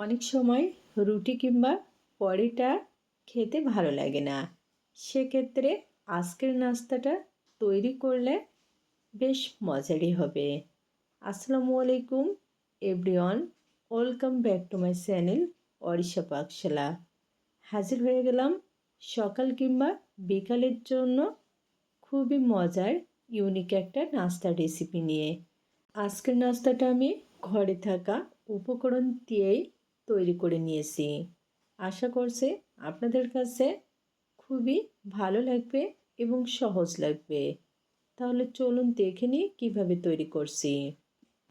অনেক সময় রুটি কিংবা পরোটা খেতে ভালো লাগে না। সেক্ষেত্রে আজকের নাস্তাটা তৈরি করলে বেশ মজারই হবে। আসসালামু আলাইকুম everyone, welcome back to my channel Arisha Pakshala. হাজির হয়ে গেলাম সকাল কিংবা বিকালের জন্য খুবই মজার ইউনিক একটা নাস্তার রেসিপি নিয়ে। আজকের নাস্তাটা আমি ঘরে থাকা উপকরণ দিয়েই তৈরি করে নিয়েছি। আশা করছি আপনাদের কাছে খুবই ভালো লাগবে এবং সহজ লাগবে। তাহলে চলুন দেখে নিই কীভাবে তৈরি করছি।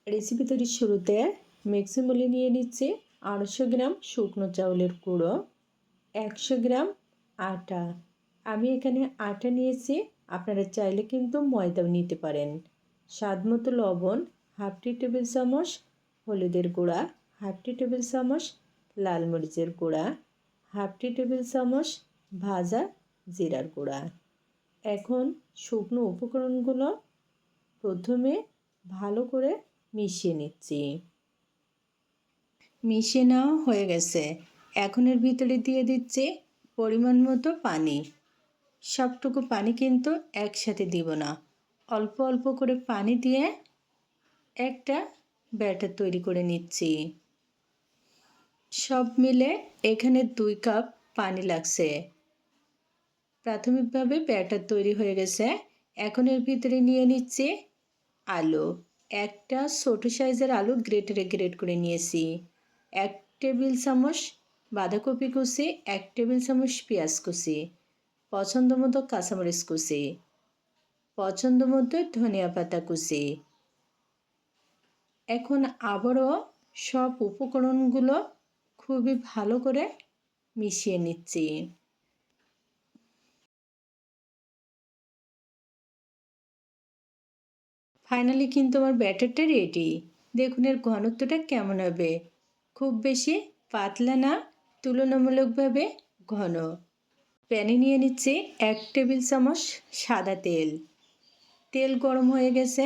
রেসিপি তৈরির শুরুতে মিক্সি বলে নিয়ে নিচ্ছি 250 গ্রাম শুকনো চাউলের গুঁড়ো, 100 গ্রাম আটা। আমি এখানে আটা নিয়েছি, আপনারা চাইলে কিন্তু ময়দাও নিতে পারেন। স্বাদ মতো লবণ, হাফ টি টেবিল চামচ হলুদের গুঁড়া, হাফ টি টেবিল চামচ লাল মরিচের গুঁড়া, হাফ টি টেবিল চামচ ভাজা জিরার গুঁড়া। এখন শুকনো উপকরণগুলো প্রথমে ভালো করে মিশিয়ে নিচ্ছি। মিশিয়ে নেওয়া হয়ে গেছে। এখন এর ভিতরে দিয়ে দিচ্ছি পরিমাণ মতো পানি। সবটুকু পানি কিন্তু একসাথে দিব না, অল্প অল্প করে পানি দিয়ে একটা ব্যাটার তৈরি করে নিচ্ছি। সব মিলে এখানে 2 কাপ পানি লাগছে। প্রাথমিকভাবে ব্যাটার তৈরি হয়ে গেছে। এখন এর ভিতরে নিয়ে নিচ্ছি আলু। একটা ছোট সাইজের আলু গ্রেট করে নিয়েছি। 1 টেবিল চামচ বাঁধাকপি কুচি, 1 টেবিল চামচ পেঁয়াজ কুচি, পছন্দ মতো কাঁচামরিচ কুচি, পছন্দ মতো ধনিয়া পাতা কুচি। এখন আবারও সব উপকরণগুলো খুবই ভালো করে মিশিয়ে নিচ্ছি। ফাইনালি কিন্তু আমার ব্যাটারটা রেডি। দেখুন এর ঘনত্বটা কেমন হবে। খুব বেশি পাতলা না, তুলনামূলকভাবে ঘন। প্যানে নিয়ে নিচ্ছি 1 টেবিল চামচ সাদা তেল। তেল গরম হয়ে গেছে,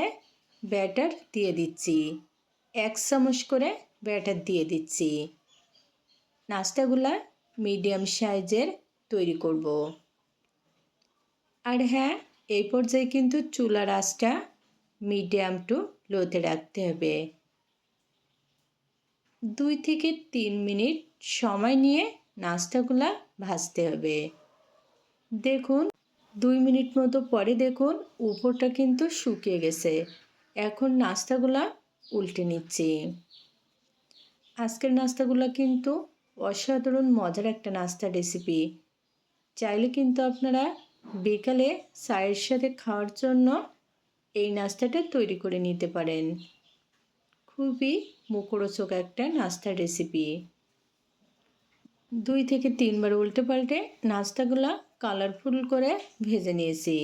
ব্যাটার দিয়ে দিচ্ছি। 1 চামচ করে ব্যাটার দিয়ে দিচ্ছি। নাস্তাগুলা মিডিয়াম সাইজের তৈরি করব। আর হ্যাঁ, এই পর্যায়ে কিন্তু চুলার আঁচটা মিডিয়াম টু লোতে রাখতে হবে। 2 থেকে 3 মিনিট সময় নিয়ে নাস্তাগুলা ভাজতে হবে। দেখুন 2 মিনিট মতো পরে দেখুন উপরটা কিন্তু শুকিয়ে গেছে। এখন নাস্তাগুলা উল্টে নিচ্ছি। আজকের নাস্তাগুলা কিন্তু অসাধারণ মজার একটা নাস্তার রেসিপি। চাইলে কিন্তু আপনারা বিকালে চায়ের সাথে খাওয়ার জন্য এই নাস্তাটা তৈরি করে নিতে পারেন। খুবই মুখরোচক একটা নাস্তার রেসিপি। 2 থেকে 3 বার উল্টে পাল্টে নাস্তাগুলা কালারফুল করে ভেজে নিয়েছি।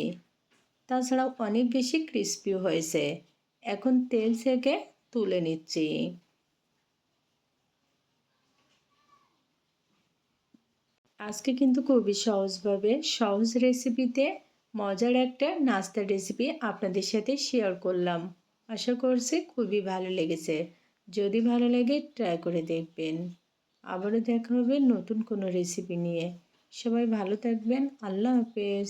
তাছাড়াও অনেক বেশি ক্রিস্পিও হয়েছে। এখন তেল থেকে তুলে নিচ্ছি। আজকে কিন্তু খুবই সহজভাবে সহজ রেসিপিতে মজার একটা নাস্তার রেসিপি আপনাদের সাথে শেয়ার করলাম। আশা করছি খুবই ভালো লেগেছে। যদি ভালো লাগে ট্রাই করে দেখবেন। আবারও দেখা হবে নতুন কোনো রেসিপি নিয়ে। সবাই ভালো থাকবেন। আল্লাহ হাফেজ।